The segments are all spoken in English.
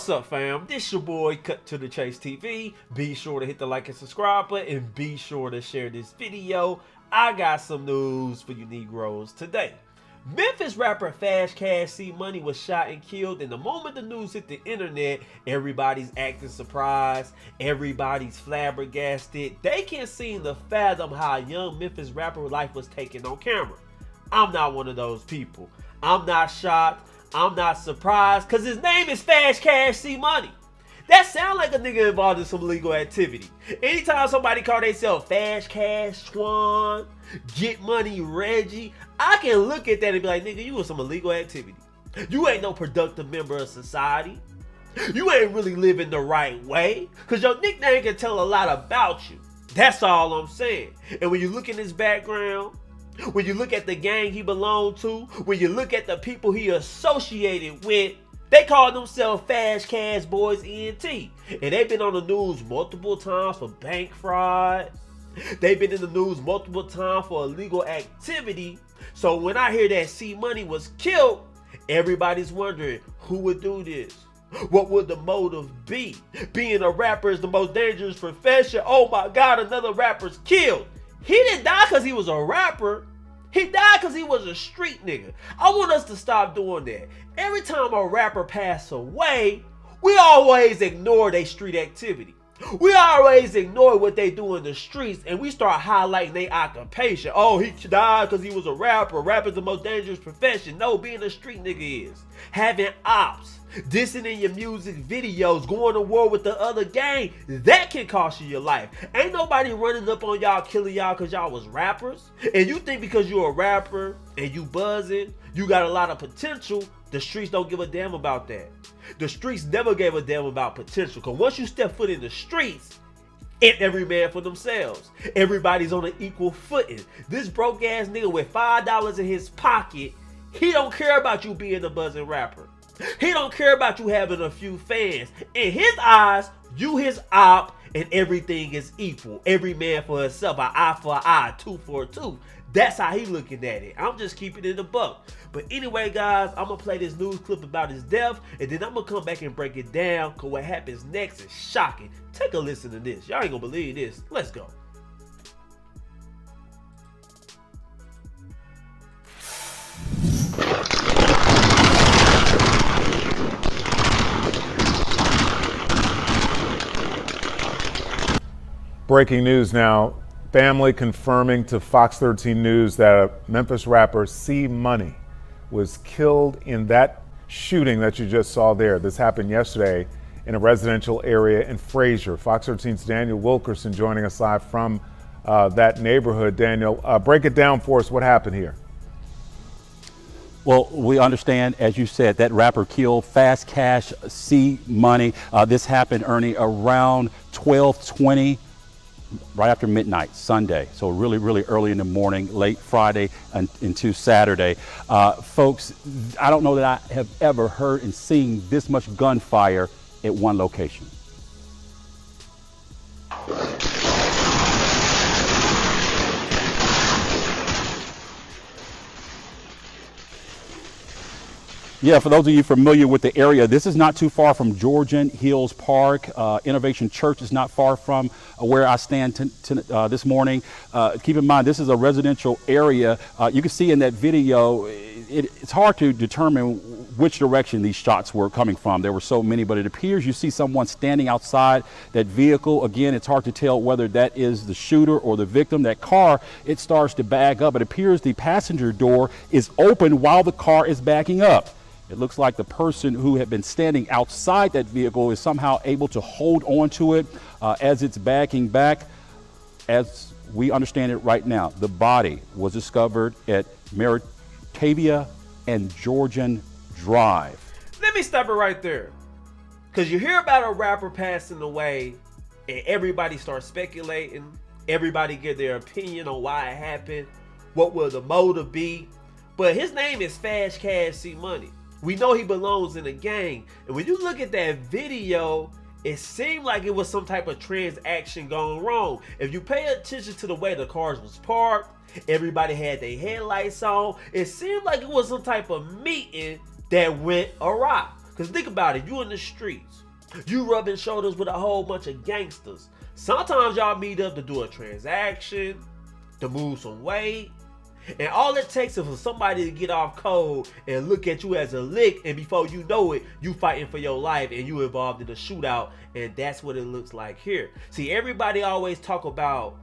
What's up, fam? This your boy Cut to the Chase TV. Be sure to hit the like and subscribe button and be sure to share this video. I got some news for you Negroes today. Memphis rapper FastCash CMoney was shot and killed, and the moment the news hit the internet, everybody's acting surprised, everybody's flabbergasted. They can't seem to fathom how a young Memphis rapper life was taken on camera. I'm not one of those people. I'm not shocked. I'm not surprised, because his name is FastCash CMoney. That sounds like a nigga involved in some illegal activity. Anytime somebody call themselves FastCash Swan, Get Money Reggie, I can look at that and be like, nigga, you in some illegal activity. You ain't no productive member of society. You ain't really living the right way, because your nickname can tell a lot about you. That's all I'm saying. And when you look in his background, when you look at the gang he belonged to, when you look at the people he associated with, they call themselves FastCash Boys ENT. And they've been on the news multiple times for bank fraud. They've been in the news multiple times for illegal activity. So when I hear that CMoney was killed, everybody's wondering who would do this. What would the motive be? Being a rapper is the most dangerous profession. Oh my God, another rapper's killed. He didn't die because he was a rapper. He died because he was a street nigga. I want us to stop doing that. Every time a rapper passes away, we always ignore their street activity. We always ignore what they do in the streets, and we start highlighting their occupation. Oh, he died because he was a rapper. Rapping's the most dangerous profession. No, being a street nigga is. Having ops, dissing in your music videos, going to war with the other gang, that can cost you your life. Ain't nobody running up on y'all, killing y'all because y'all was rappers. And you think because you're a rapper and you buzzing, you got a lot of potential, the streets don't give a damn about that. The streets never gave a damn about potential, because once you step foot in the streets, it's every man for themselves. Everybody's on an equal footing. This broke ass nigga with $5 in his pocket, he don't care about you being a buzzing rapper. He don't care about you having a few fans. In his eyes, you his op, and everything is equal. Every man for himself, an eye for an eye, tooth for a tooth. That's how he looking at it. I'm just keeping it in the buck. But anyway, guys, I'm going to play this news clip about his death, and then I'm going to come back and break it down, because what happens next is shocking. Take a listen to this. Y'all ain't going to believe this. Let's go. Breaking news now. Family confirming to Fox 13 News that Memphis rapper CMoney was killed in that shooting that you just saw there. This happened yesterday in a residential area in Frazier. Fox 13's Daniel Wilkerson joining us live from that neighborhood. Daniel, break it down for us. What happened here? Well, we understand, as you said, that rapper killed FastCash CMoney. This happened, Ernie, around 12:20. Right after midnight, Sunday. So really, really early in the morning, late Friday and into Saturday. Folks, I don't know that I have ever heard and seen this much gunfire at one location. Yeah, for those of you familiar with the area, this is not too far from Georgian Hills Park. Innovation Church is not far from where I stand this morning. Keep in mind, this is a residential area. You can see in that video, it's hard to determine which direction these shots were coming from. There were so many, but it appears you see someone standing outside that vehicle. Again, it's hard to tell whether that is the shooter or the victim. That car, it starts to bag up. It appears the passenger door is open while the car is backing up. It looks like the person who had been standing outside that vehicle is somehow able to hold on to it as it's backing back. As we understand it right now, the body was discovered at Meritavia and Georgian Drive. Let me stop it right there. Because you hear about a rapper passing away, and everybody starts speculating. Everybody give their opinion on why it happened. What will the motive be? But his name is FastCash CMoney. We know he belongs in a gang. And when you look at that video, it seemed like it was some type of transaction going wrong. If you pay attention to the way the cars was parked, everybody had their headlights on, it seemed like it was some type of meeting that went awry. Because think about it, you in the streets, you rubbing shoulders with a whole bunch of gangsters. Sometimes y'all meet up to do a transaction, to move some weight. And all it takes is for somebody to get off code and look at you as a lick, and before you know it, you fighting for your life and you involved in a shootout. And that's what it looks like here. See, everybody always talk about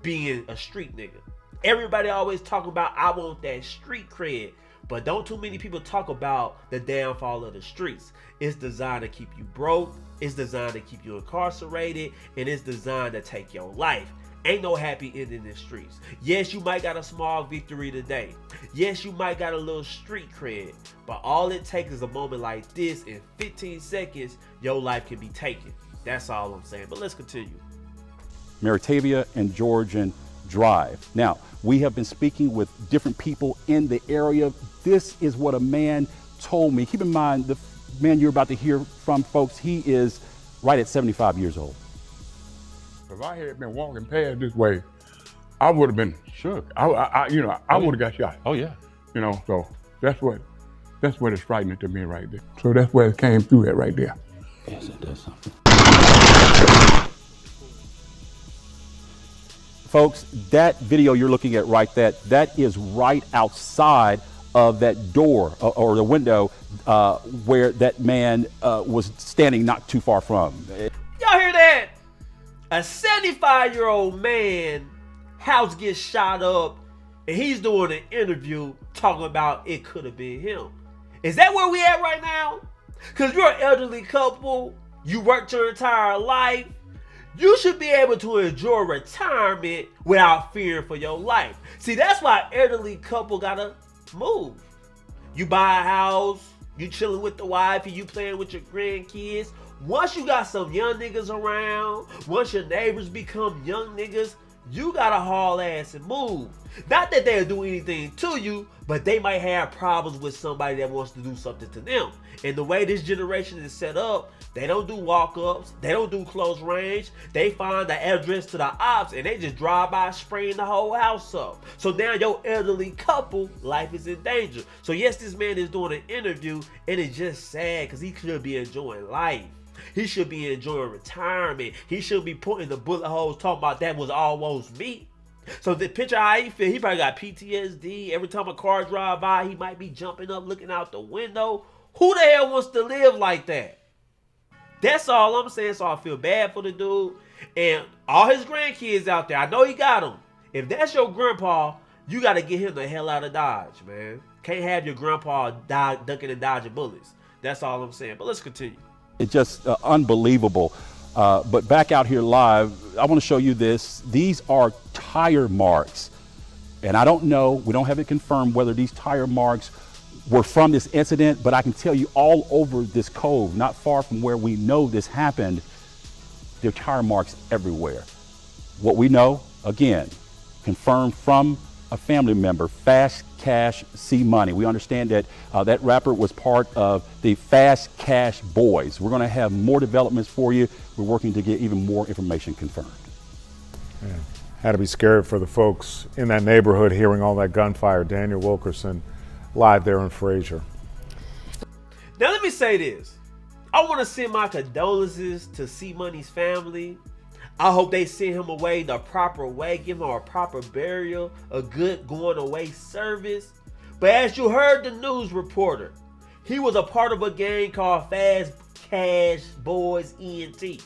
being a street nigga. Everybody always talk about, I want that street cred. But don't too many people talk about the downfall of the streets. It's designed to keep you broke. It's designed to keep you incarcerated. And it's designed to take your life. Ain't no happy ending in the streets. Yes, you might got a small victory today. Yes, you might got a little street cred. But all it takes is a moment like this. In 15 seconds, your life can be taken. That's all I'm saying. But let's continue. Meritavia and Georgian Drive. Now, we have been speaking with different people in the area. This is what a man told me. Keep in mind, the man you're about to hear from, folks, he is right at 75 years old. If I had been walking past this way, I would have been shook. I would have got shot. Oh yeah. So that's what is frightening to me right there. So that's where it came through at right there. Yes, it does something. Folks, that video you're looking at right there, that is right outside of that door or the window where that man was standing not too far from. Y'all hear that? A 75-year-old man, house gets shot up, and he's doing an interview talking about it could have been him. Is that where we at right now? Because you're an elderly couple, you worked your entire life, you should be able to enjoy retirement without fearing for your life. See, that's why elderly couple gotta move. You buy a house, you chilling with the wife, and you playing with your grandkids. Once you got some young niggas around, once your neighbors become young niggas, you gotta haul ass and move. Not that they'll do anything to you, but they might have problems with somebody that wants to do something to them. And the way this generation is set up, they don't do walk-ups, they don't do close range, they find the address to the ops and they just drive by spraying the whole house up. So now your elderly couple, life is in danger. So yes, this man is doing an interview and it's just sad because he could be enjoying life. He should be enjoying retirement. He should be putting the bullet holes talking about that was almost me. So the picture how he feel, he probably got PTSD. Every time a car drive by, he might be jumping up, looking out the window. Who the hell wants to live like that? That's all I'm saying. So I feel bad for the dude. And all his grandkids out there, I know he got them. If that's your grandpa, you got to get him the hell out of Dodge, man. Can't have your grandpa ducking and dodging bullets. That's all I'm saying. But let's continue. It's just unbelievable. But back out here live, I want to show you this. These are tire marks. And I don't know, we don't have it confirmed whether these tire marks were from this incident, but I can tell you all over this cove, not far from where we know this happened, there are tire marks everywhere. What we know, again, confirmed from a family member, FastCash CMoney. We understand that that rapper was part of the FastCash boys. We're going to have more developments for you. We're working to get even more information confirmed. Yeah. Had to be scared for the folks in that neighborhood hearing all that gunfire. Daniel Wilkerson, live there in Fraser. Now let me say this. I want to send my condolences to CMoney's family. I hope they send him away the proper way, give him a proper burial, a good going away service. But as you heard the news reporter, he was a part of a gang called FastCash Boys ENT.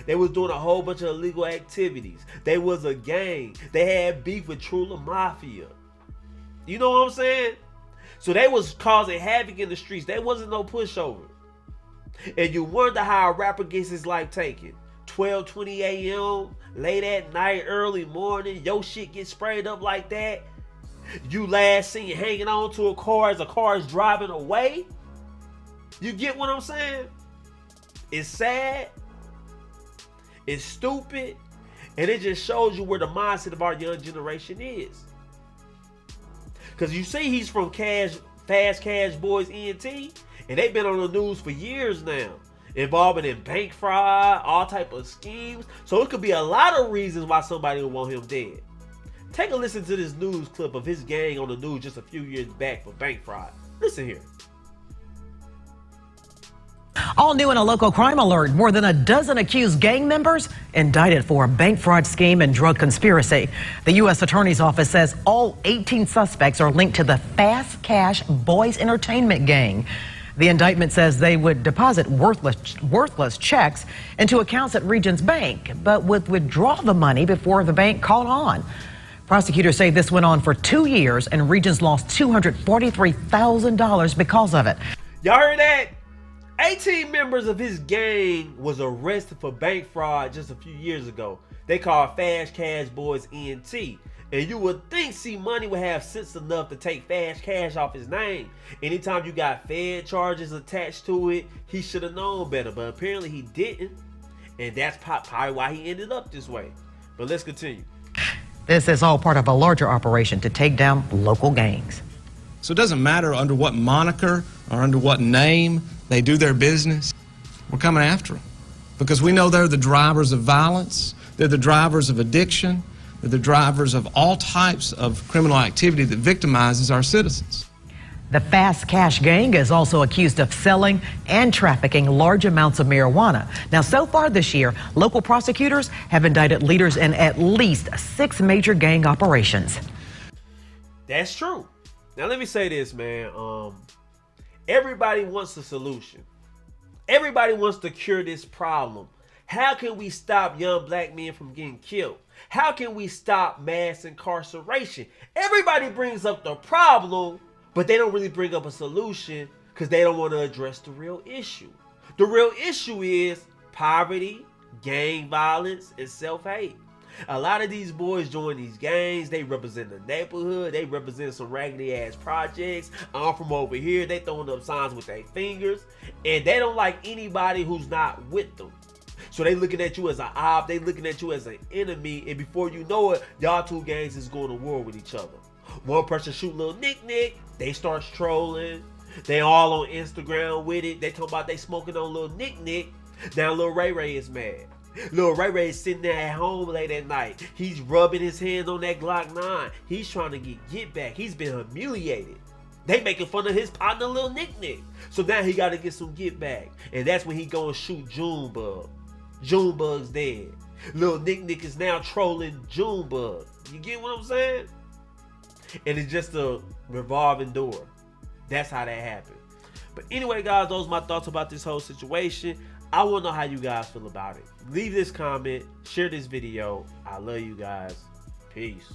They was doing a whole bunch of illegal activities. They was a gang. They had beef with Trula Mafia. You know what I'm saying? So they was causing havoc in the streets. They wasn't no pushover. And you wonder how a rapper gets his life taken. 12:20 a.m., late at night, early morning, your shit gets sprayed up like that. You last seen hanging on to a car as a car is driving away. You get what I'm saying? It's sad. It's stupid. And it just shows you where the mindset of our young generation is. Because you see he's from FastCash Boys ENT, and they've been on the news for years now, involving in bank fraud, all type of schemes. So it could be a lot of reasons why somebody would want him dead. Take a listen to this news clip of his gang on the news just a few years back for bank fraud. Listen here. All new in a local crime alert, more than a dozen accused gang members indicted for a bank fraud scheme and drug conspiracy. The U.S. Attorney's Office says all 18 suspects are linked to the FastCash boys entertainment gang. The indictment says they would deposit worthless checks into accounts at Regions Bank, but would withdraw the money before the bank caught on. Prosecutors say this went on for 2 years and Regions lost $243,000 because of it. Y'all heard that? 18 members of his gang was arrested for bank fraud just a few years ago. They called FastCash Boys ENT. And you would think CMoney would have sense enough to take FastCash off his name. Anytime you got Fed charges attached to it, he should have known better. But apparently he didn't. And that's probably why he ended up this way. But let's continue. This is all part of a larger operation to take down local gangs. So it doesn't matter under what moniker or under what name they do their business. We're coming after them because we know they're the drivers of violence. They're the drivers of addiction. They're the drivers of all types of criminal activity that victimizes our citizens. The FastCash gang is also accused of selling and trafficking large amounts of marijuana. Now, so far this year, local prosecutors have indicted leaders in at least 6 major gang operations. That's true. Now, let me say this, man. Everybody wants a solution. Everybody wants to cure this problem. How can we stop young black men from getting killed? How can we stop mass incarceration? Everybody brings up the problem, but they don't really bring up a solution because they don't want to address the real issue. The real issue is poverty, gang violence, and self-hate. A lot of these boys join these gangs. They represent the neighborhood. They represent some raggedy ass projects. I'm from over here. They throwing up signs with their fingers. And they don't like anybody who's not with them. So they looking at you as an op. They looking at you as an enemy. And before you know it, y'all two gangs is going to war with each other. One person shoot little Nick. They start trolling. They all on Instagram with it. They talking about they smoking on little Nick. Now little Ray is mad. Lil Ray is sitting there at home late at night. He's rubbing his hand on that Glock 9. He's trying to get back. He's been humiliated. They making fun of his partner, Lil Nick. So now he got to get some get back. And that's when he go and shoot Junebug. Junebug's dead. Lil Nick is now trolling Junebug. You get what I'm saying? And it's just a revolving door. That's how that happened. But anyway, guys, those are my thoughts about this whole situation. I want to know how you guys feel about it. Leave this comment, share this video. I love you guys. Peace.